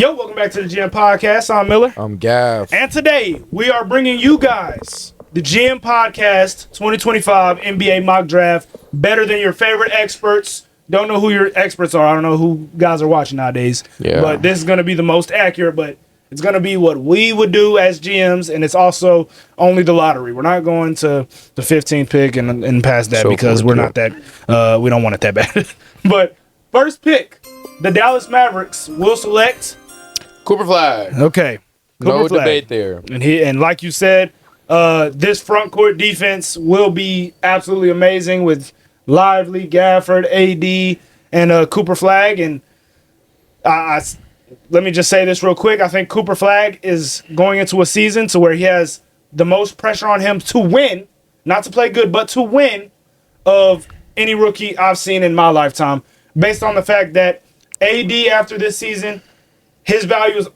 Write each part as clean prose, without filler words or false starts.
Yo, welcome back to the GM Podcast. I'm Miller. I'm Gav. And today, we are bringing you guys the GM Podcast 2025 NBA Mock Draft. Better than your favorite experts. Don't know who your experts are. I don't know who guys are watching nowadays. Yeah. But this is going to be the most accurate, but it's going to be what we would do as GMs, and it's also only the lottery. We're not going to the 15th pick and past that because we're not that we don't want it that bad. But first pick, the Dallas Mavericks will select Cooper Flag. Okay. No debate there. And like you said, this front court defense will be absolutely amazing with Lively, Gafford, AD, and Cooper Flag. And let me just say this real quick. I think Cooper Flag is going into a season to where he has the most pressure on him to win, not to play good, but to win of any rookie I've seen in my lifetime, based on the fact that AD after this season, his value is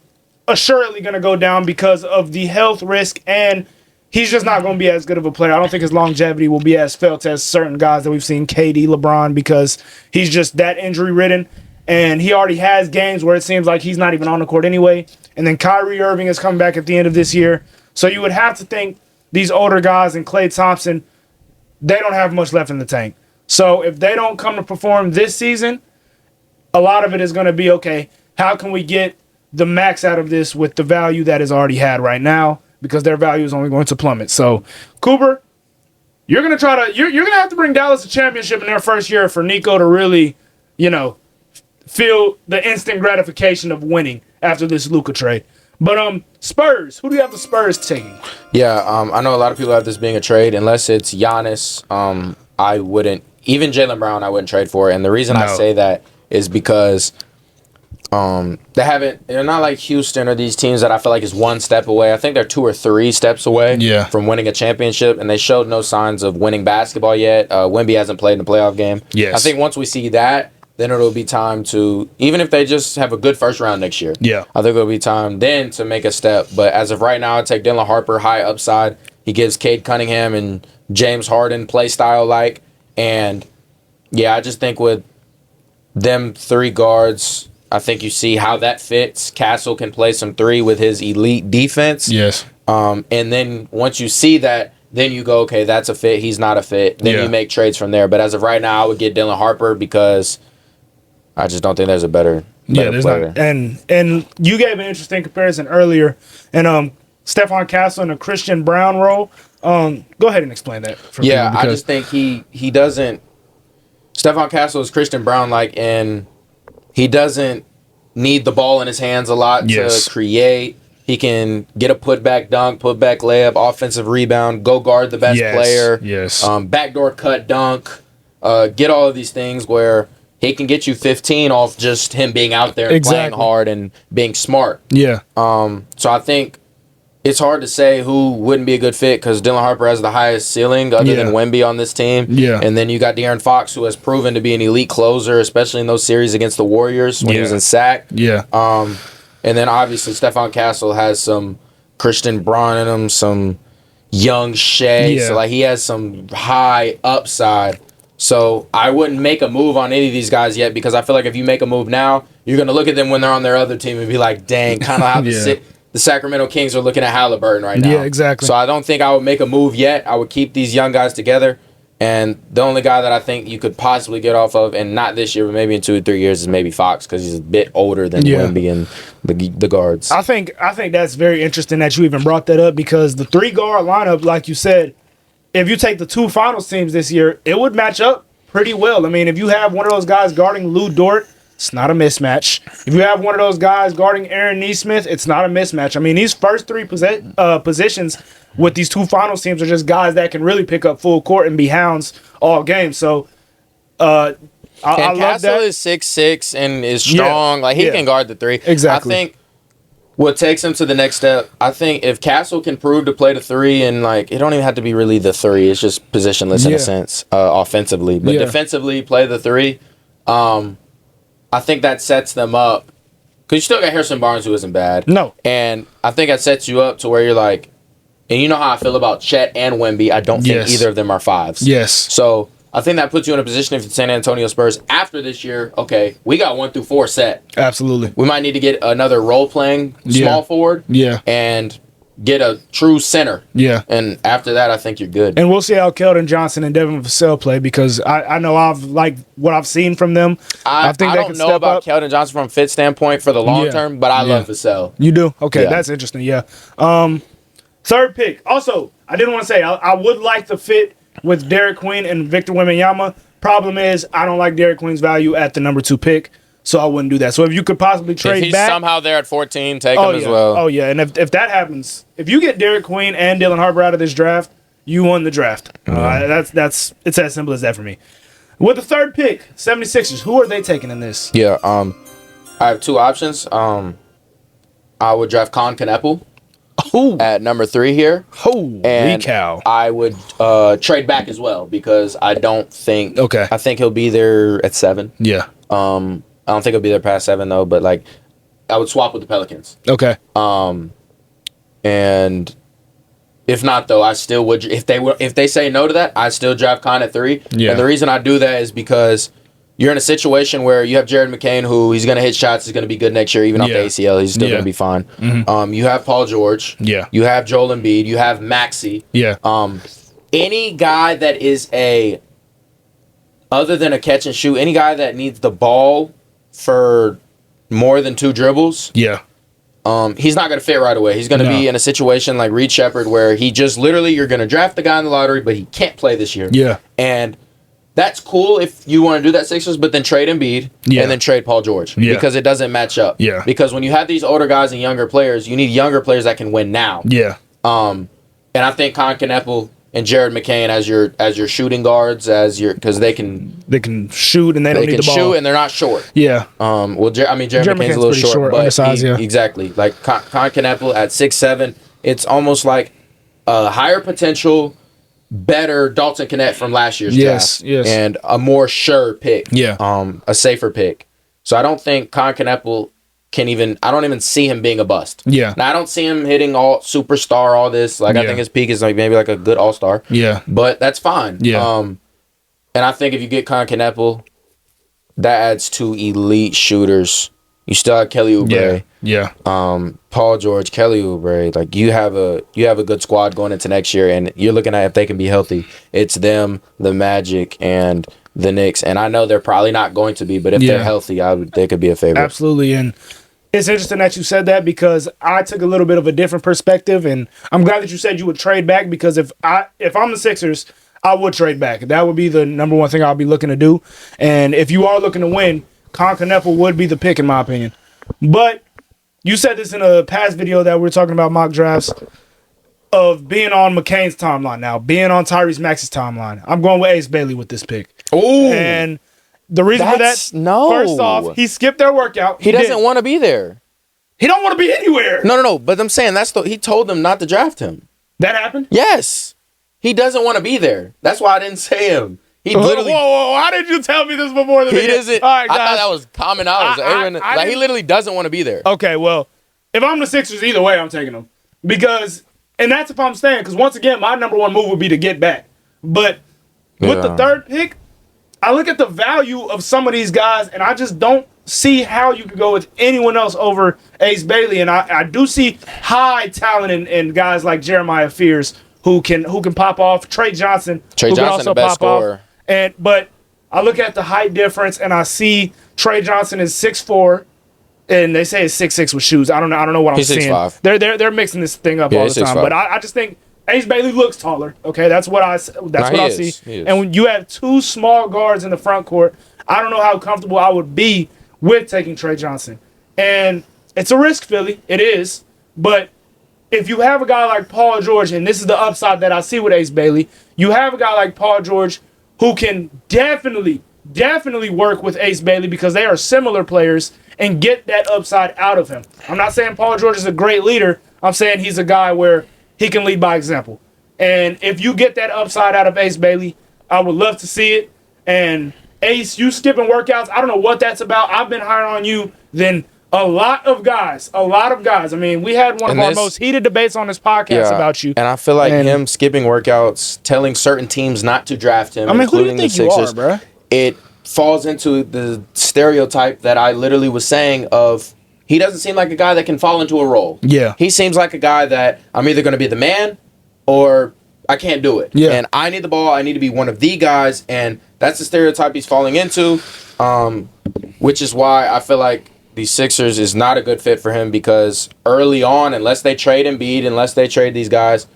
assuredly going to go down because of the health risk, and he's just not going to be as good of a player. I don't think his longevity will be as felt as certain guys that we've seen, KD, LeBron, because he's just that injury-ridden, and he already has games where it seems like he's not even on the court anyway. And then Kyrie Irving is coming back at the end of this year. So you would have to think these older guys and Klay Thompson, they don't have much left in the tank. So if they don't come to perform this season, a lot of it is going to be, okay, how can we get the max out of this with the value that is already had right now, because their value is only going to plummet. So, Cooper, you're going to you're going to have to bring Dallas a championship in their first year for Nico to really, feel the instant gratification of winning after this Luka trade. But Spurs, who do you have the Spurs taking? Yeah, I know a lot of people have this being a trade. Unless it's Giannis, I wouldn't. Even Jaylen Brown, I wouldn't trade for. And the reason I say that is because they're not like Houston or these teams that I feel like is one step away. I think they're 2 or 3 steps away from winning a championship, and they showed no signs of winning basketball yet. Wemby hasn't played in a playoff game. Yes. I think once we see that, then it'll be time to, even if they just have a good first round next year, I think it'll be time then to make a step. But as of right now, I'd take Dylan Harper, high upside. He gives Cade Cunningham and James Harden play style like. And I just think with them 3 guards, I think you see how that fits. Castle can play some 3 with his elite defense. Yes. And then once you see that, then you go, okay, that's a fit. He's not a fit. Then you make trades from there. But as of right now, I would get Dylan Harper because I just don't think there's a better there's player. Not. And you gave an interesting comparison earlier. And Stephon Castle in a Christian Brown role. Go ahead and explain that for me. Yeah, I just think he doesn't. Stephon Castle is Christian Brown like, and he doesn't need the ball in his hands a lot to create. He can get a putback dunk, putback layup, offensive rebound, go guard the best player. Yes. Backdoor cut dunk. Get all of these things where he can get you 15 off just him being out there and playing hard and being smart. Yeah. So I think it's hard to say who wouldn't be a good fit because Dylan Harper has the highest ceiling other than Wemby on this team. Yeah. And then you got De'Aaron Fox, who has proven to be an elite closer, especially in those series against the Warriors when he was in SAC. Yeah. And then obviously Stephon Castle has some Christian Braun in him, some young Shea. Yeah. So like he has some high upside. So I wouldn't make a move on any of these guys yet because I feel like if you make a move now, you're going to look at them when they're on their other team and be like, dang, kind of how the Sacramento Kings are looking at Halliburton right now. Yeah, exactly. So I don't think I would make a move yet. I would keep these young guys together. And the only guy that I think you could possibly get off of, and not this year, but maybe in 2 or 3 years, is maybe Fox because he's a bit older than Wemby and the guards. I think that's very interesting that you even brought that up because the 3-guard lineup, like you said, if you take the 2 finals teams this year, it would match up pretty well. I mean, if you have one of those guys guarding Lou Dort, it's not a mismatch. If you have one of those guys guarding Aaron Nesmith, it's not a mismatch. I mean, these first 3 positions with these 2 finals teams are just guys that can really pick up full court and be hounds all game. So, I love Castle that. is 6'6" and is strong. Like he can guard the 3. Exactly. I think what takes him to the next step, I think if Castle can prove to play the 3 and like it don't even have to be really the 3, it's just positionless in a sense, offensively. But defensively play the 3. I think that sets them up. Because you still got Harrison Barnes, who isn't bad. No. And I think that sets you up to where you're like, and you know how I feel about Chet and Wemby. I don't think either of them are 5s. Yes. So I think that puts you in a position if it's San Antonio Spurs after this year. Okay, we got 1 through 4 set. Absolutely. We might need to get another role-playing small forward. Yeah. And get a true center. Yeah. And after that, I think you're good. And we'll see how Keldon Johnson and Devin Vassell play because I know I've liked what I've seen from them. I think I don't know about Keldon Johnson from a fit standpoint for the long term, but I love Vassell. You do? Okay, that's interesting. Yeah. Third pick. Also, I didn't want to say I would like the fit with Derek Queen and Victor Wembanyama. Problem is, I don't like Derek Queen's value at the number 2 pick. So I wouldn't do that. So if you could possibly trade if he's back, somehow there at 14, take him as well. Oh yeah, and if that happens, if you get Derek Queen and Dylan Harper out of this draft, you won the draft. That's it's as simple as that for me. With the third pick, 76ers, who are they taking in this? Yeah, I have 2 options. I would draft Con Kneppel at number 3 here. And cow. I would trade back as well because I don't think. Okay. I think he'll be there at 7. Yeah. I don't think he'll be there past 7 though, but like I would swap with the Pelicans. Okay. And if not though, I still would if they say no to that, I still draft Con at 3. Yeah. And the reason I do that is because you're in a situation where you have Jared McCain who he's gonna hit shots, he's gonna be good next year, even off the ACL, he's still gonna be fine. Mm-hmm. You have Paul George. Yeah. You have Joel Embiid, you have Maxey. Yeah. Any guy that is other than a catch and shoot, any guy that needs the ball for more than 2 dribbles, he's not going to fit right away. He's going to be in a situation like Reed Shepherd where he just literally, you're going to draft the guy in the lottery, but he can't play this year. Yeah. And that's cool if you want to do that, Sixers, but then trade Embiid and then trade Paul George because it doesn't match up. Yeah. Because when you have these older guys and younger players, you need younger players that can win now. Yeah. And I think Con Kneppel and Jared McCain as your shooting guards because they can shoot and they don't need the ball. They can shoot and they're not short. Yeah. Jared McCain's a little short, but undersized, exactly. Like Con Kneppel at 6'7", it's almost like a higher potential, better Dalton Knecht from last year's draft. Yes. And a more sure pick. Yeah. A safer pick. So I don't think Con Kneppel I don't even see him being a bust. Yeah. Now I don't see him hitting all superstar, all this. Like I think his peak is like maybe like a good all-star. Yeah. But that's fine. Yeah. And I think if you get Con Kneppel, that adds 2 elite shooters. You still have Kelly Oubre. Yeah. Paul George, Kelly Oubre. Like you have a good squad going into next year, and you're looking at if they can be healthy. It's them, the Magic, and the Knicks. And I know they're probably not going to be, but if they're healthy, they could be a favorite. Absolutely. And it's interesting that you said that because I took a little bit of a different perspective, and I'm glad that you said you would trade back because if I'm the Sixers, I would trade back. That would be the number one thing I'll be looking to do. And if you are looking to win, Con Kneppel would be the pick in my opinion. But you said this in a past video that we were talking about mock drafts of being on McCain's timeline now, being on Tyrese Maxey's timeline. I'm going with Ace Bailey with this pick. Ooh. And the reason for that, first off, he skipped their workout. He doesn't want to be there. He don't want to be anywhere. No. But I'm saying he told them not to draft him. That happened? Yes. He doesn't want to be there. That's why I didn't say him. He literally. Whoa! How did you tell me this before the video? He doesn't. All right, guys. I thought that was common knowledge. He literally doesn't want to be there. Okay, well, if I'm the Sixers, either way, I'm taking him and that's if I'm staying. Because once again, my number one move would be to get back. But with the third pick, I look at the value of some of these guys, and I just don't see how you could go with anyone else over Ace Bailey. And I do see high talent in guys like Jeremiah Fears who can pop off. Trey Johnson, who can also the best pop scorer. off. But I look at the height difference, and I see Trey Johnson is 6'4", and they say it's 6'6" with shoes. I don't know what I'm seeing. 6'5". They're mixing this thing up all the time. 6'5". But I just think Ace Bailey looks taller. Okay, that's what I see. And when you have 2 small guards in the front court, I don't know how comfortable I would be with taking Trey Johnson. And it's a risk, Philly. It is. But if you have a guy like Paul George, and this is the upside that I see with Ace Bailey, you have a guy like Paul George who can definitely work with Ace Bailey because they are similar players and get that upside out of him. I'm not saying Paul George is a great leader. I'm saying he's a guy where he can lead by example. And if you get that upside out of Ace Bailey, I would love to see it. And Ace, you skipping workouts, I don't know what that's about. I've been higher on you than A lot of guys. I mean, we had one of our most heated debates on this podcast about you. And I feel like him skipping workouts, telling certain teams not to draft him, who do you think you are, bro? It falls into the stereotype that I literally was saying of he doesn't seem like a guy that can fall into a role. Yeah. He seems like a guy that I'm either going to be the man or I can't do it. Yeah. And I need the ball. I need to be one of the guys. And that's the stereotype he's falling into, which is why I feel like the Sixers is not a good fit for him because early on, unless they trade Embiid, unless they trade these guys,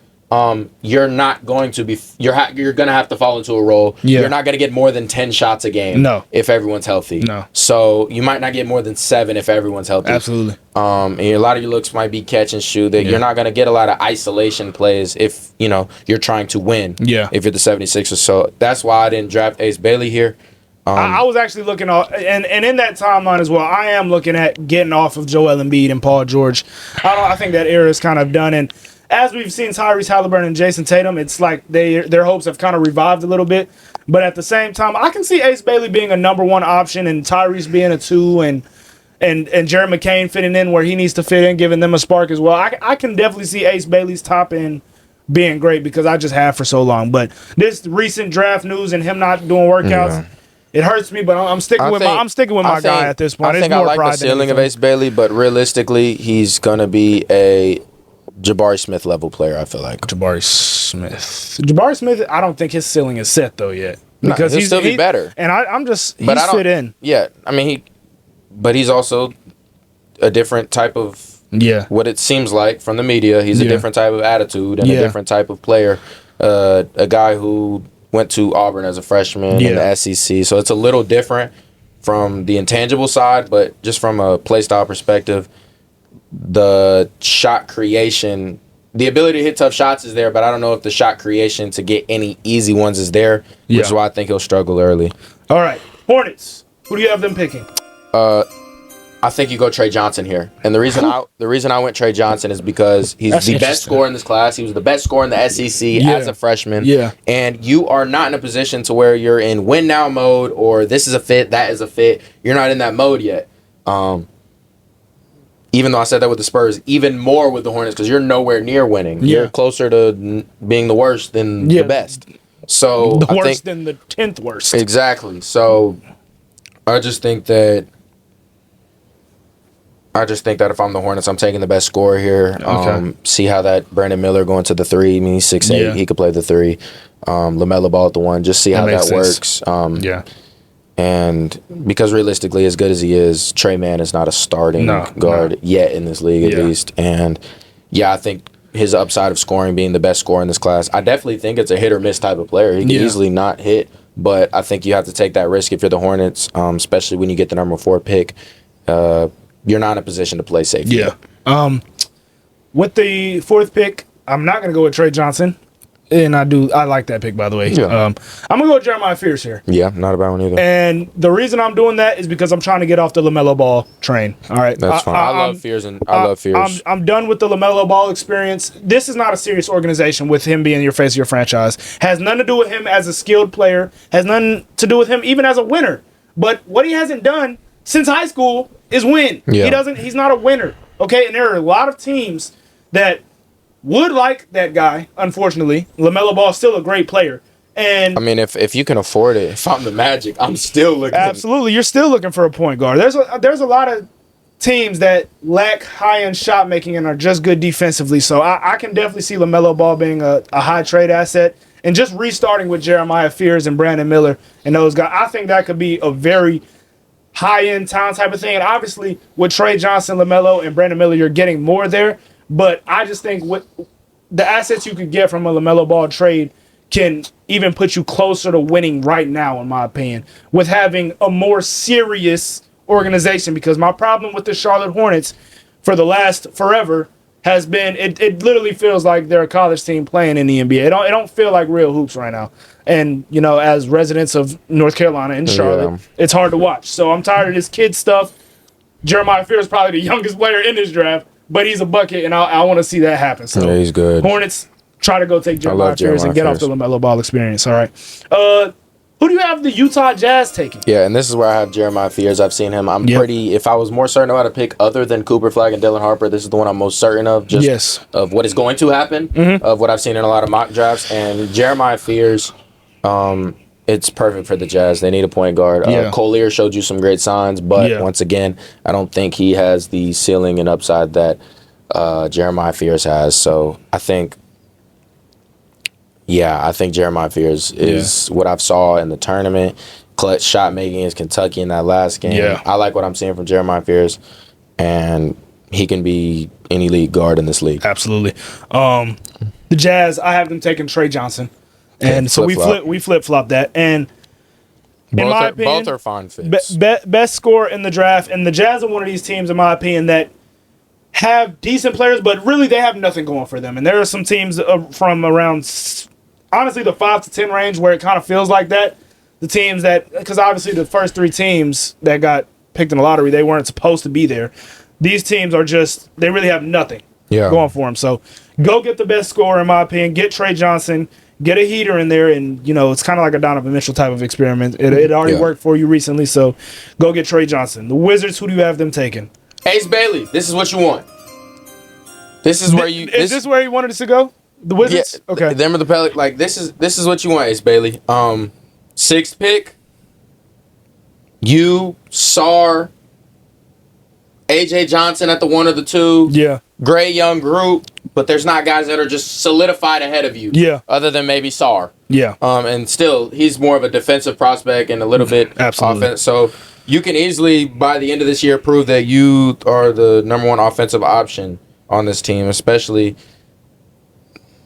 you're not going to be. You're going to have to fall into a role. Yeah. You're not going to get more than 10 shots a game. No. If everyone's healthy. No. So you might not get more than 7 if everyone's healthy. Absolutely. And a lot of your looks might be catch and shoot. That you're not going to get a lot of isolation plays if you're trying to win. Yeah. If you're the 76ers, so that's why I didn't draft Ace Bailey here. I was actually looking off, and in that timeline as well, I am looking at getting off of Joel Embiid and Paul George. I think that era is kind of done, and as we've seen Tyrese Halliburton and Jason Tatum, it's like their hopes have kind of revived a little bit. But at the same time, I can see Ace Bailey being a number 1 option and Tyrese being a 2 and Jared McCain fitting in where he needs to fit in, giving them a spark as well. I can definitely see Ace Bailey's top end being great because I just have for so long. But this recent draft news and him not doing workouts, it hurts me. But I'm sticking with my guy at this point. I think I like the ceiling of Ace Bailey, but realistically, he's gonna be a Jabari Smith level player. I feel like Jabari Smith. I don't think his ceiling is set though yet because he'll still be better. And he's fit in. Yeah, I mean but he's also a different type of what it seems like from the media. He's a different type of attitude and a different type of player. A guy who went to Auburn as a freshman in the SEC, so it's a little different from the intangible side, but just from a play style perspective, the shot creation, the ability to hit tough shots is there, but I don't know if the shot creation to get any easy ones is there, which is why I think he'll struggle early. All right, Hornets. Who do you have them picking? I think you go Trey Johnson here, and the reason I went Trey Johnson is because he's the best scorer in this class. He was the best scorer in the SEC as a freshman. Yeah, and you are not in a position to where you're in win now mode or this is a fit, that is a fit. You're not in that mode yet. Even though I said that with the Spurs, even more with the Hornets because you're nowhere near winning. Yeah. You're closer to being the worst than the best. So the worst than the 10th worst. Exactly. So I just think that if I'm the Hornets, I'm taking the best scorer here. See how that Brandon Miller going to the 3. I mean, he's 6'8". He could play the 3. LaMelo Ball at the 1. Just see how that works. And because realistically, as good as he is, Trey Mann is not a starting guard yet in this league, at least. And I think his upside of scoring, being the best scorer in this class, I definitely think it's a hit or miss type of player. He can easily not hit, but I think you have to take that risk if you're the Hornets, especially when you get the number 4 pick. You're not in a position to play safe. Yeah. With the 4th pick, I'm not going to go with Trey Johnson. And I like that pick, by the way. Yeah. I'm going to go with Jeremiah Fears here. Yeah, not a bad one either. And the reason I'm doing that is because I'm trying to get off the LaMelo Ball train. All right. That's fine. I love Fears. I'm done with the LaMelo Ball experience. This is not a serious organization with him being your face of your franchise. Has nothing to do with him as a skilled player. Has nothing to do with him even as a winner. But what he hasn't done since high school is win. Yeah. He's not a winner. Okay. And there are a lot of teams that would like that guy, unfortunately. LaMelo Ball is still a great player. And I mean, if you can afford it, if I'm the Magic, I'm still looking. Absolutely. You're still looking for a point guard. There's a lot of teams that lack high-end shot making and are just good defensively. So I can definitely see LaMelo Ball being a high trade asset. And just restarting with Jeremiah Fears and Brandon Miller and those guys, I think that could be a very high-end talent type of thing. And obviously, with Trey Johnson, LaMelo, and Brandon Miller, you're getting more there. But I just think with the assets you could get from a LaMelo Ball trade can even put you closer to winning right now, in my opinion, with having a more serious organization. Because my problem with the Charlotte Hornets for the last forever has been it literally feels like they're a college team playing in the NBA. It don't feel like real hoops right now. And, as residents of North Carolina and Charlotte, it's hard to watch. So I'm tired of this kid stuff. Jeremiah Fears is probably the youngest player in this draft. But he's a bucket, and I want to see that happen. So yeah, he's good. Hornets, try to go take Jeremiah Fears and get off the LaMelo Ball experience. All right. Who do you have the Utah Jazz taking? Yeah, and this is where I have Jeremiah Fears. I've seen him. I'm pretty. If I was more certain about a pick other than Cooper Flag and Dylan Harper, this is the one I'm most certain of. Just of what is going to happen. Of what I've seen in a lot of mock drafts. And Jeremiah Fears, it's perfect for the Jazz. They need a point guard. Collier showed you some great signs, but once again, I don't think he has the ceiling and upside that Jeremiah Fears has. So I think Jeremiah Fears is what I've saw in the tournament. Clutch shot making against Kentucky in that last game. Yeah. I like what I'm seeing from Jeremiah Fears, and he can be any league guard in this league. Absolutely. The Jazz, I have them taking Trey Johnson, and so we flip flop that. And in my opinion, both are fine fits. Best scorer in the draft, and the Jazz are one of these teams, in my opinion, that have decent players, but really they have nothing going for them. And there are some teams from around, honestly, the 5 to 10 range where it kind of feels like that. The teams that, because obviously the first 3 teams that got picked in the lottery, they weren't supposed to be there. These teams are just, they really have nothing going for them. So go get the best scorer, in my opinion. Get Trey Johnson. Get a heater in there, and, it's kind of like a Donovan Mitchell type of experiment. It already worked for you recently, so go get Trey Johnson. The Wizards, who do you have them taking? Ace Bailey, this is what you want. This is where you... Is this where you wanted us to go? The Wizards? Yeah, okay. Them are the Pelicans. Like, this is what you want, Ace Bailey. 6th pick, you, Sar, A.J. Johnson at the 1 or the 2. Yeah. Great young group, but there's not guys that are just solidified ahead of you. Yeah. Other than maybe Sar. Yeah. And still, he's more of a defensive prospect and a little bit offense. So you can easily, by the end of this year, prove that you are the number 1 offensive option on this team, especially,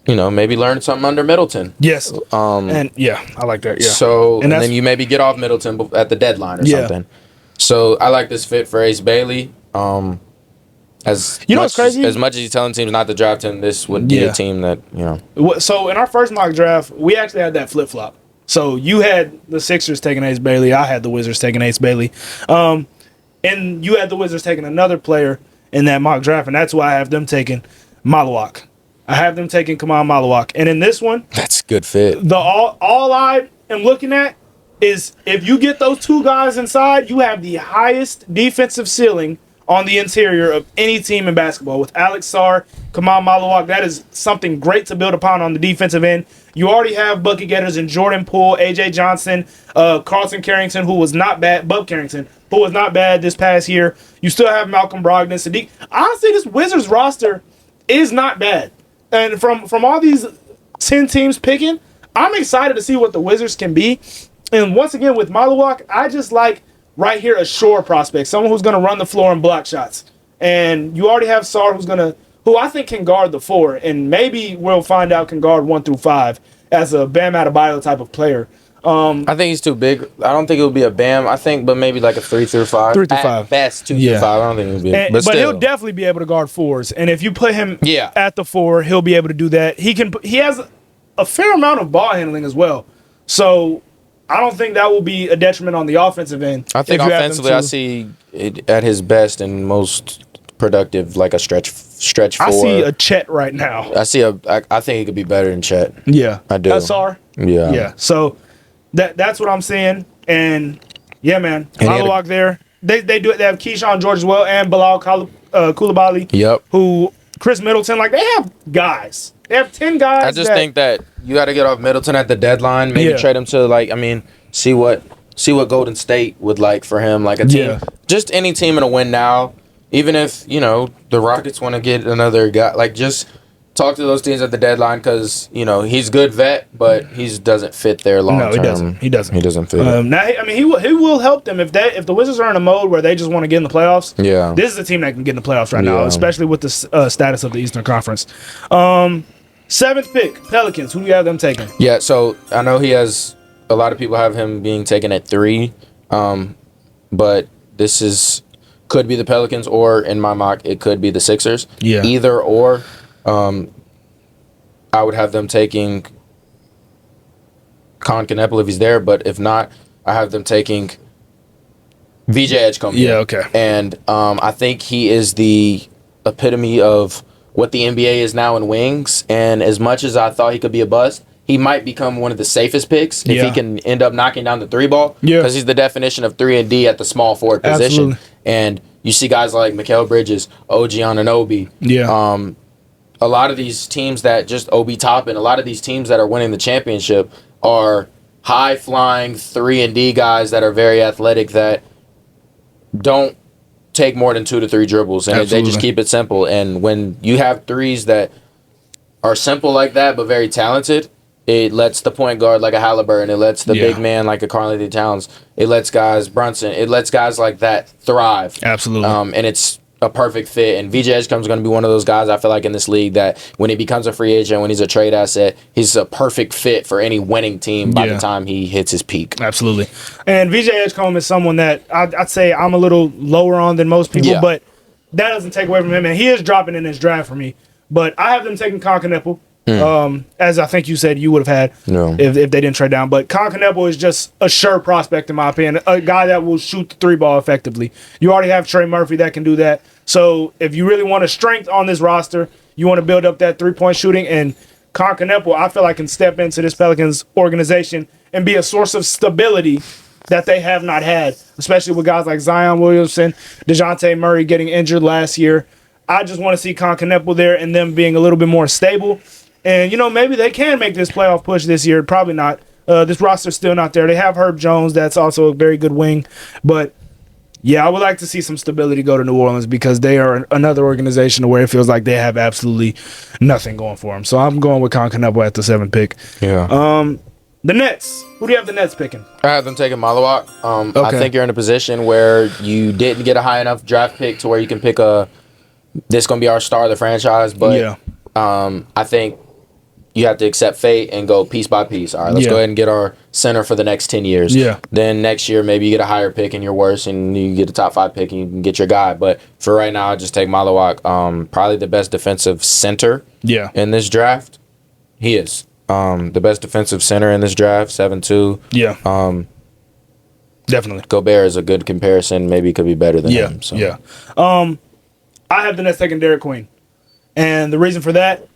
maybe learn something under Middleton. Yes. And I like that. Yeah. So and then you maybe get off Middleton at the deadline or something. So I like this fit for Ace Bailey. What's crazy? As much as he's telling teams not to draft him, this would be a team that, So in our first mock draft, we actually had that flip flop. So you had the Sixers taking Ace Bailey. I had the Wizards taking Ace Bailey. And you had the Wizards taking another player in that mock draft, and that's why I have them taking Malawak. I have them taking Kamal Malawak. And in this one, that's a good fit. All I am looking at is if you get those 2 guys inside, you have the highest defensive ceiling on the interior of any team in basketball. With Alex Sarr, Kamal Malawak, that is something great to build upon on the defensive end. You already have bucket getters in Jordan Poole, A.J. Johnson, Carlton Carrington, who was not bad, Bub Carrington, who was not bad this past year. You still have Malcolm Brogdon, Sadiq. Honestly, this Wizards roster is not bad. And from all these 10 teams picking, I'm excited to see what the Wizards can be. And once again, with Malawak, I just like right here a sure prospect, someone who's going to run the floor and block shots. And you already have Sarr, who I think can guard the 4, and maybe we'll find out can guard 1 through 5 as a Bam Adebayo type of player. I think he's too big. I don't think it would be a Bam. I think, but maybe like a 3 through 5. 3 through 5. At best, 2 through 5. I don't think he would be. But he'll definitely be able to guard 4s. And if you put him at the 4, he'll be able to do that. He has a fair amount of ball handling as well. So I don't think that will be a detriment on the offensive end. I think offensively, I see it at his best and most productive, like a stretch 4. I see a Chet right now. I think he could be better than Chet. Yeah. I do. That's Sarr? Yeah. Yeah. So that's what I'm saying. And yeah, man, Malawak there. They do it. They have Keyshawn George as well, and Bilal Coulibaly. Yep. Who Chris Middleton, like they have guys. They have 10 guys. I just think that you got to get off Middleton at the deadline. Maybe trade him to see what Golden State would like for him, like a team, just any team in a win now. Even if the Rockets want to get another guy, like just talk to those teams at the deadline because he's good vet, but he doesn't fit there long term. No, he doesn't. He doesn't fit. He will help them if the Wizards are in a mode where they just want to get in the playoffs. Yeah, this is a team that can get in the playoffs right now, especially with the status of the Eastern Conference. 7th pick, Pelicans. Who do you have them taking? Yeah, so I know he has a lot of people have him being taken at 3, but this could be the Pelicans, or in my mock, it could be the Sixers. Yeah, either or. I would have them taking Con Kneppel if he's there, but if not, I have them taking VJ Edgecombe. Yeah, okay. And I think he is the epitome of what the NBA is now in wings. And as much as I thought he could be a bust, he might become one of the safest picks if he can end up knocking down the 3 ball. Yeah. Because he's the definition of 3 and D at the small forward position. Absolutely. And you see guys like Mikal Bridges, OG Anunoby. Yeah. A lot of these teams that just Obi Toppin, a lot of these teams that are winning the championship are high-flying 3 and D guys that are very athletic that don't take more than 2 to 3 dribbles, and they just keep it simple. And when you have threes that are simple like that but very talented, it lets the point guard like a Halliburton, it lets the big man like a Karl-Anthony Towns, it lets guys Brunson, it lets guys like that thrive. Absolutely. And it's a perfect fit. And VJ Edgecombe is going to be one of those guys I feel like in this league that when he becomes a free agent, when he's a trade asset, he's a perfect fit for any winning team by the time he hits his peak. Absolutely. And VJ Edgecombe is someone that I'd say I'm a little lower on than most people, but that doesn't take away from him. And he is dropping in his draft for me. But I have them taking Concanepo, as I think you said you would have had if they didn't trade down. But Concanepo is just a sure prospect in my opinion, a guy that will shoot the 3 ball effectively. You already have Trey Murphy that can do that. So if you really want a strength on this roster, you want to build up that 3-point shooting, and Concanepo, I feel like, can step into this Pelicans organization and be a source of stability that they have not had, especially with guys like Zion Williamson, DeJounte Murray getting injured last year. I just want to see Concanepo there and them being a little bit more stable. And, maybe they can make this playoff push this year. Probably not. This roster's still not there. They have Herb Jones. That's also a very good wing. But, yeah, I would like to see some stability go to New Orleans because they are another organization where it feels like they have absolutely nothing going for them. So I'm going with Concanepo at the 7th pick. Yeah. The Nets. Who do you have the Nets picking? I have them taking Malawak. I think you're in a position where you didn't get a high enough draft pick to where you can pick this going to be our star of the franchise. But I think you have to accept fate and go piece by piece. All right, let's go ahead and get our center for the next 10 years. Yeah. Then next year, maybe you get a higher pick and you're worse, and you get a top 5 pick and you can get your guy. But for right now, I'll just take Malawak. Probably the best defensive center in this draft. He is. The best defensive center in this draft, 7'2". Yeah. Definitely. Gobert is a good comparison. Maybe it could be better than him. So. Yeah. I have the Nets taking Derek Queen. And the reason for that,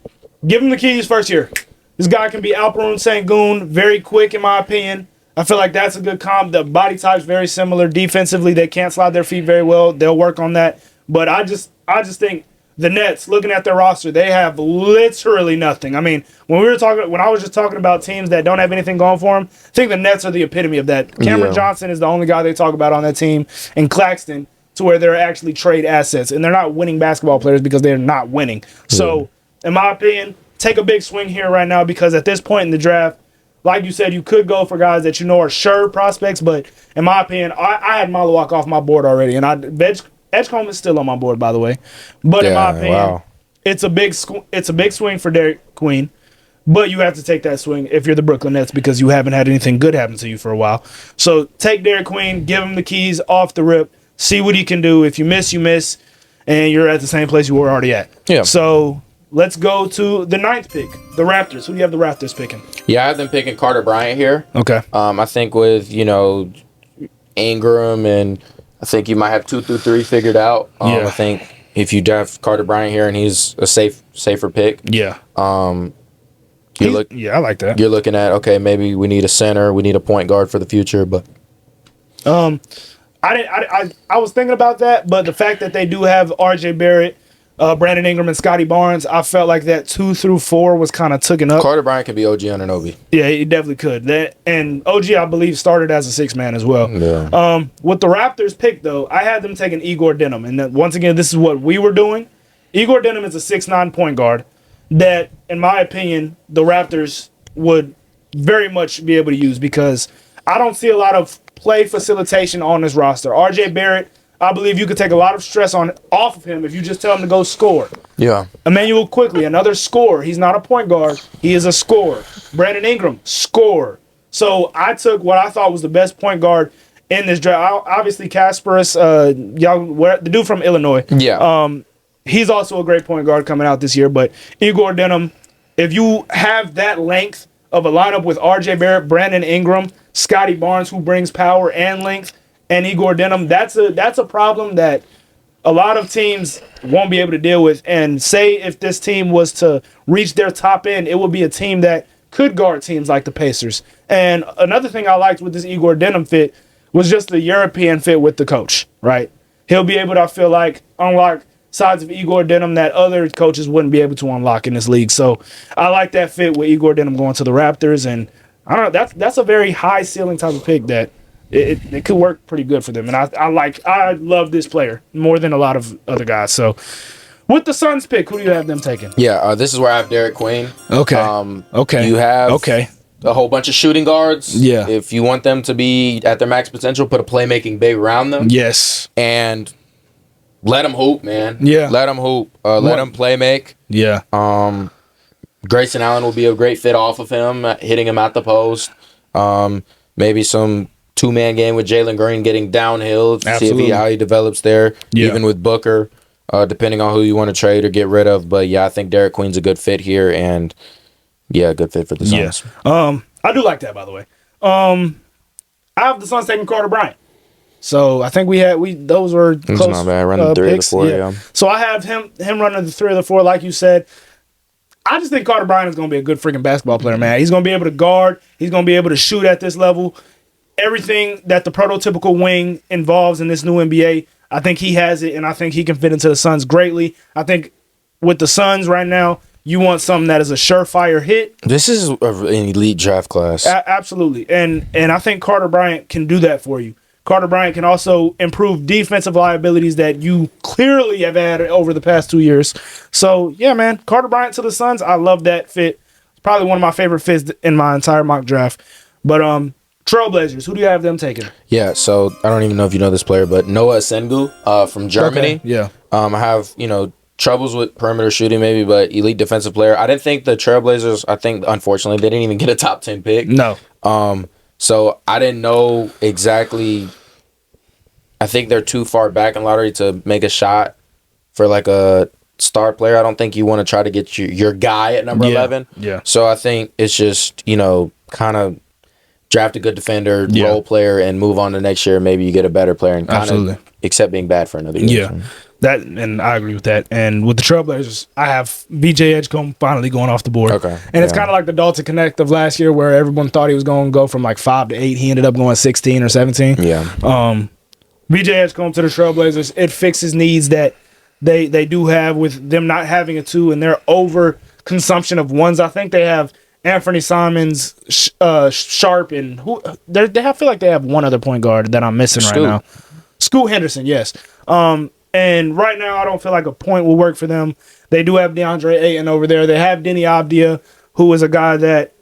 give him the keys first year. This guy can be Alperin Sengun, very quick in my opinion. I feel like that's a good comp. The body type's very similar. Defensively, they can't slide their feet very well. They'll work on that. But I just think the Nets, looking at their roster, they have literally nothing. I mean, when I was just talking about teams that don't have anything going for them, I think the Nets are the epitome of that. Cameron Johnson is the only guy they talk about on that team, and Claxton, to where they're actually trade assets, and they're not winning basketball players because they're not winning. So, in my opinion, take a big swing here right now because at this point in the draft, like you said, you could go for guys that are sure prospects, but in my opinion, I had Malawak off my board already, and Edgecombe is still on my board, by the way. But in my opinion, it's a big swing for Derek Queen. But you have to take that swing if you're the Brooklyn Nets because you haven't had anything good happen to you for a while. So take Derek Queen, give him the keys off the rip, see what he can do. If you miss, you miss, and you're at the same place you were already at. Yeah. So let's go to the 9th pick, the Raptors. Who do you have the Raptors picking? Yeah, I have them picking Carter Bryant here. Okay. I think with, Ingram, and I think you might have 2 through 3 figured out. I think if you draft Carter Bryant here and he's a safer pick. Yeah. I like that. You're looking at, okay, maybe we need a center, we need a point guard for the future, but I was thinking about that, but the fact that they do have R.J. Barrett, Brandon Ingram, and Scotty Barnes, I felt like that 2 through 4 was kind of taken up. Carter Bryant could be OG Anunoby. Yeah, he definitely could. And OG, I believe, started as a 6-man as well. Yeah. With the Raptors pick, though, I had them taking Igor Denham. And once again, this is what we were doing. Igor Denham is a 6'9" point guard that, in my opinion, the Raptors would very much be able to use because I don't see a lot of play facilitation on this roster. R.J. Barrett, I believe you could take a lot of stress off of him if you just tell him to go score. Yeah. Emmanuel Quickly, another scorer. He's not a point guard. He is a scorer. Brandon Ingram, scorer. So I took what I thought was the best point guard in this draft. Obviously, Kasparas, the dude from Illinois. Yeah. He's also a great point guard coming out this year. But Igor Denham, if you have that length of a lineup with R.J. Barrett, Brandon Ingram, Scotty Barnes, who brings power and length, and Igor Denham, that's a problem that a lot of teams won't be able to deal with. And say if this team was to reach their top end, it would be a team that could guard teams like the Pacers. And another thing I liked with this Igor Denham fit was just the European fit with the coach, right? He'll be able to, I feel like, unlock sides of Igor Denham that other coaches wouldn't be able to unlock in this league. So I like that fit with Igor Denham going to the Raptors. And I don't know, that's a very high ceiling type of pick that it could work pretty good for them. And I love this player more than a lot of other guys. So with the Suns pick, who do you have them taking? Yeah, this is where I have Derek Queen. Okay. Okay. You have a whole bunch of shooting guards. Yeah. If you want them to be at their max potential, put a playmaking big around them. Yes. And let them hoop, man. Yeah. Let them hoop. Let them play make. Yeah. Grayson Allen will be a great fit off of him, hitting him at the post. Maybe some two-man game with Jalen Green getting downhill. See how he develops there. Yeah. Even with Booker, depending on who you want to trade or get rid of. But, yeah, I think Derek Queen's a good fit here. And, yeah, a good fit for the Suns. Yeah. I do like that, by the way. I have the Suns taking Carter Bryant. So I think those were close. It's not bad. Running 3 of the 4, yeah. So I have him running the 3 of the 4, like you said. I just think Carter Bryant is going to be a good freaking basketball player, man. He's going to be able to guard. He's going to be able to shoot at this level. Everything that the prototypical wing involves in this new NBA, I think he has it, and I think he can fit into the Suns greatly. I think with the Suns right now, you want something that is a surefire hit. This is an elite draft class. Absolutely. And I think Carter Bryant can do that for you. Carter Bryant can also improve defensive liabilities that you clearly have had over the past 2 years. So, yeah, man, Carter Bryant to the Suns, I love that fit. It's probably one of my favorite fits in my entire mock draft. But Trailblazers, who do you have them taking? Yeah, so I don't even know if you know this player, but Noah Sengu from Germany. Okay, yeah. I have, troubles with perimeter shooting maybe, but elite defensive player. I didn't think the Trailblazers, unfortunately, they didn't even get a top 10 pick. No. So I didn't know exactly. I think they're too far back in lottery to make a shot for like a star player. I don't think you want to try to get your guy at number 11. Yeah. So I think it's just, kind of draft a good defender, role player, and move on to next year. Maybe you get a better player and kind of accept being bad for another year. Yeah. And I agree with that. And with the Trailblazers, I have VJ Edgecombe finally going off the board. Okay. And it's kind of like the Dalton Connect of last year where everyone thought he was going to go from like 5 to 8. He ended up going 16 or 17. Yeah. VJ Edgecombe to the Trailblazers, it fixes needs that they do have with them not having a 2 and their over consumption of 1s. I think they have Anthony Simons, Sharp, and I feel like they have one other point guard that I'm missing right now. Scoot Henderson, yes. And right now, I don't feel like a point will work for them. They do have DeAndre Ayton over there. They have Denny Abdia, who is a guy that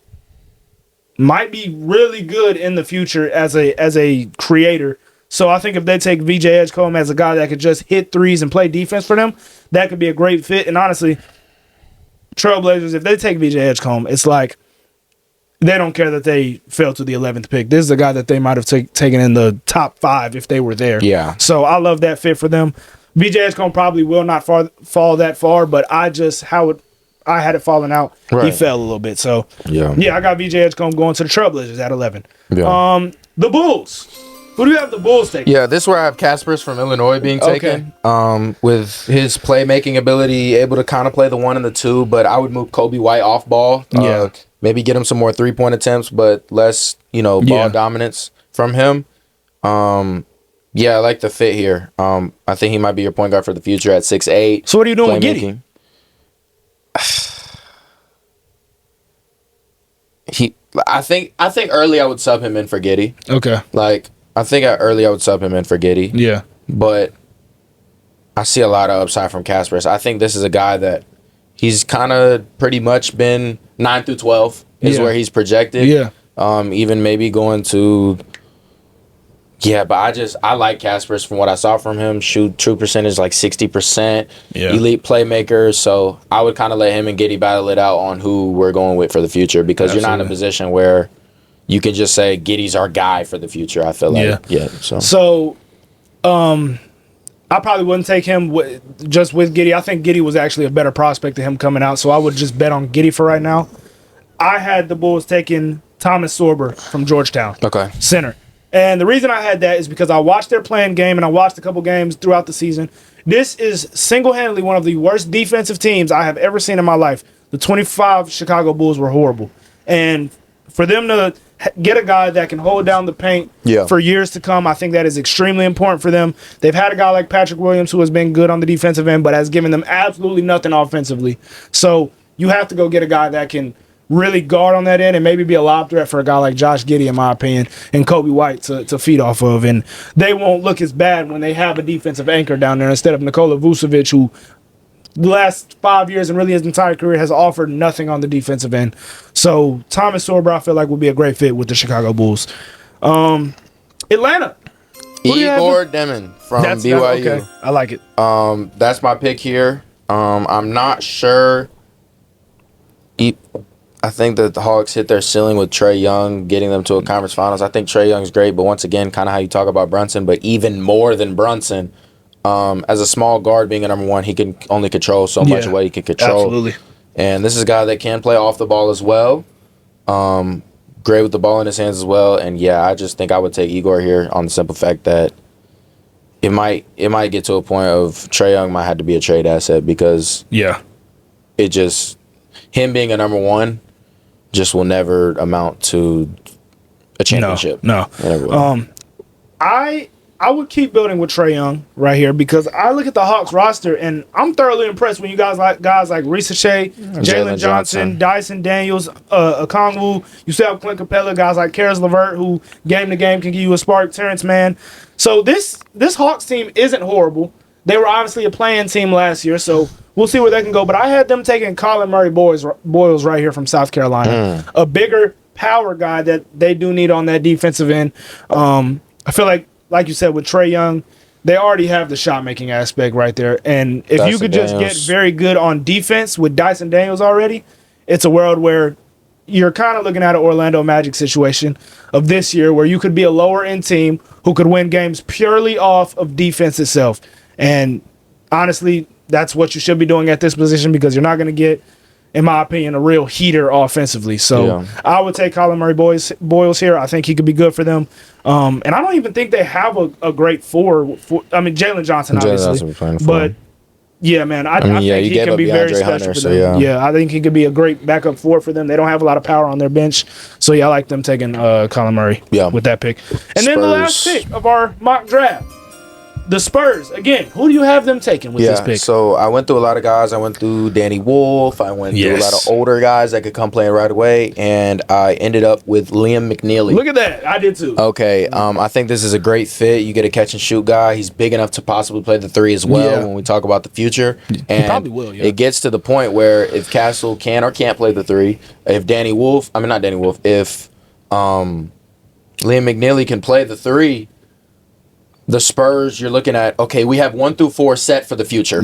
might be really good in the future as a creator. So I think if they take VJ Edgecombe as a guy that could just hit threes and play defense for them, that could be a great fit. And honestly, Trailblazers, if they take VJ Edgecombe, it's like they don't care that they fell to the 11th pick. This is a guy that they might have taken in the top 5 if they were there. Yeah. So I love that fit for them. VJ Edgecombe probably will not fall that far, but I had it falling out. Right. He fell a little bit. So, I got VJ Edgecombe going to the Trailblazers at 11. Yeah. The Bulls. Who do you have the Bulls taking? Yeah, this is where I have Caspers from Illinois being taken. Okay. With his playmaking ability, able to kind of play the 1 and the 2, but I would move Kobe White off ball. Maybe get him some more 3-point attempts, but less, ball dominance from him. I like the fit here. I think he might be your point guard for the future at 6'8". So what are you doing with Giddey? I think early I would sub him in for Giddey. Okay. I think early I would sub him in for Giddey. Yeah. But I see a lot of upside from Caspers. I think this is a guy that he's kind of pretty much been 9 through 12 is where he's projected. Yeah. Even maybe going to. Yeah, but I like Caspers from what I saw from him. Shoot true percentage like 60%. Yeah. Elite playmaker. So I would kind of let him and Giddey battle it out on who we're going with for the future because you're not in a position where you can just say Giddey's our guy for the future. I feel like So, I probably wouldn't take him just with Giddey. I think Giddey was actually a better prospect than him coming out. So I would just bet on Giddey for right now. I had the Bulls taking Thomas Sorber from Georgetown. Okay. Center. And the reason I had that is because I watched their playing game and I watched a couple games throughout the season. This is single-handedly one of the worst defensive teams I have ever seen in my life. The 25 Chicago Bulls were horrible. And for them to get a guy that can hold down the paint for years to come, I think that is extremely important for them. They've had a guy like Patrick Williams who has been good on the defensive end, but has given them absolutely nothing offensively. So you have to go get a guy that can really guard on that end and maybe be a lob threat for a guy like Josh Giddey, in my opinion, and Kobe White to feed off of. And they won't look as bad when they have a defensive anchor down there instead of Nikola Vucevic, who the last 5 years and really his entire career has offered nothing on the defensive end. So Thomas Sorber, I feel like, will be a great fit with the Chicago Bulls. Atlanta. Igor Demon from BYU. Okay. I like it. That's my pick here. I'm not sure. I think that the Hawks hit their ceiling with Trae Young, getting them to a conference finals. I think Trae Young's great, but once again, kind of how you talk about Brunson, but even more than Brunson, as a small guard being a number one, he can only control so much of what he can control. Absolutely. And this is a guy that can play off the ball as well. Great with the ball in his hands as well. And I just think I would take Igor here on the simple fact that it might get to a point of Trae Young might have to be a trade asset because it just him being a number one just will never amount to a championship. No. I would keep building with Trae Young right here because I look at the Hawks roster and I'm thoroughly impressed when you guys like Risa Shea, Jalen Johnson, Dyson Daniels, Okongwu. You still have Clint Capella, guys like Karis LeVert, who game to game can give you a spark. Terrence Mann. So this Hawks team isn't horrible. They were obviously a playing team last year, so we'll see where they can go. But I had them taking Colin Murray Boyles right here from South Carolina, a bigger power guy that they do need on that defensive end. I feel like you said, with Trae Young, they already have the shot-making aspect right there. And if Dyson you could just get very good on defense with Dyson Daniels already, it's a world where you're kind of looking at an Orlando Magic situation of this year where you could be a lower-end team who could win games purely off of defense itself. And honestly, that's what you should be doing at this position because you're not going to get, in my opinion, a real heater offensively. So I would take Colin Murray Boyles here. I think he could be good for them. And I don't even think they have a great four. I mean, Jalen Johnson, obviously. But, man, I think he can be very special for them. I think he could be a great backup four for them. They don't have a lot of power on their bench. So, I like them taking Colin Murray with that pick. And then the last pick of our mock draft. The Spurs, again, who do you have them taking with this pick? So I went through a lot of guys. I went through Danny Wolf. I went through a lot of older guys that could come playing right away. And I ended up with Liam McNeely. Look at that. I did too. Okay. I think this is a great fit. You get a catch and shoot guy. He's big enough to possibly play the three as well when we talk about the future. And he probably will, it gets to the point where if Castle can or can't play the three, if if Liam McNeely can play the three, the Spurs, you're looking at, okay, we have 1 through 4 set for the future.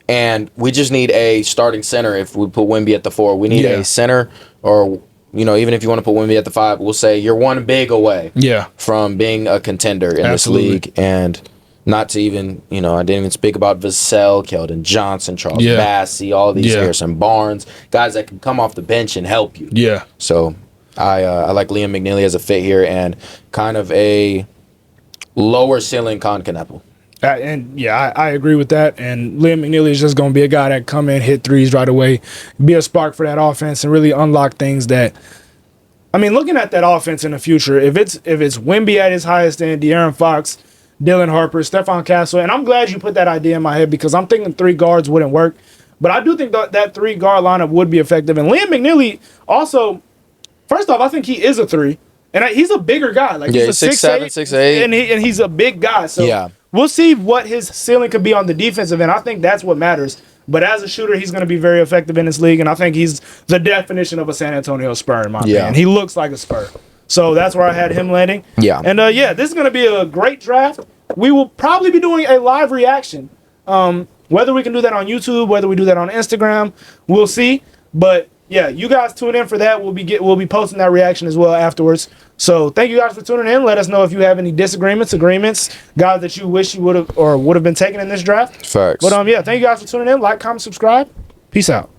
And we just need a starting center if we put Wemby at the 4. We need a center, or, even if you want to put Wemby at the 5, we'll say you're one big away from being a contender in this league. And not to even, I didn't even speak about Vassell, Keldon Johnson, Charles Bassey, all these Harrison Barnes, guys that can come off the bench and help you. So I like Liam McNeely as a fit here and kind of a lower ceiling Con Kneppel. I agree with that. And Liam McNeely is just going to be a guy that come in, hit threes right away, be a spark for that offense, and really unlock things that. I mean, looking at that offense in the future, if it's Wemby at his highest end, De'Aaron Fox, Dylan Harper, Stephon Castle, and I'm glad you put that idea in my head because I'm thinking 3 guards wouldn't work, but I do think that 3 guard lineup would be effective. And Liam McNeely also, first off, I think he is a 3. And he's a bigger guy. Like he's a 6'7", 6'8", and he's a big guy. So we'll see what his ceiling could be on the defensive end. I think that's what matters. But as a shooter, he's going to be very effective in this league, and I think he's the definition of a San Antonio Spur, in my opinion. He looks like a Spur. So that's where I had him landing. And this is going to be a great draft. We will probably be doing a live reaction. Whether we can do that on YouTube, whether we do that on Instagram, we'll see. But you guys tune in for that. We'll be posting that reaction as well afterwards. So thank you guys for tuning in. Let us know if you have any disagreements, agreements, guys that you wish you would have been taken in this draft. Facts. But thank you guys for tuning in. Like, comment, subscribe. Peace out.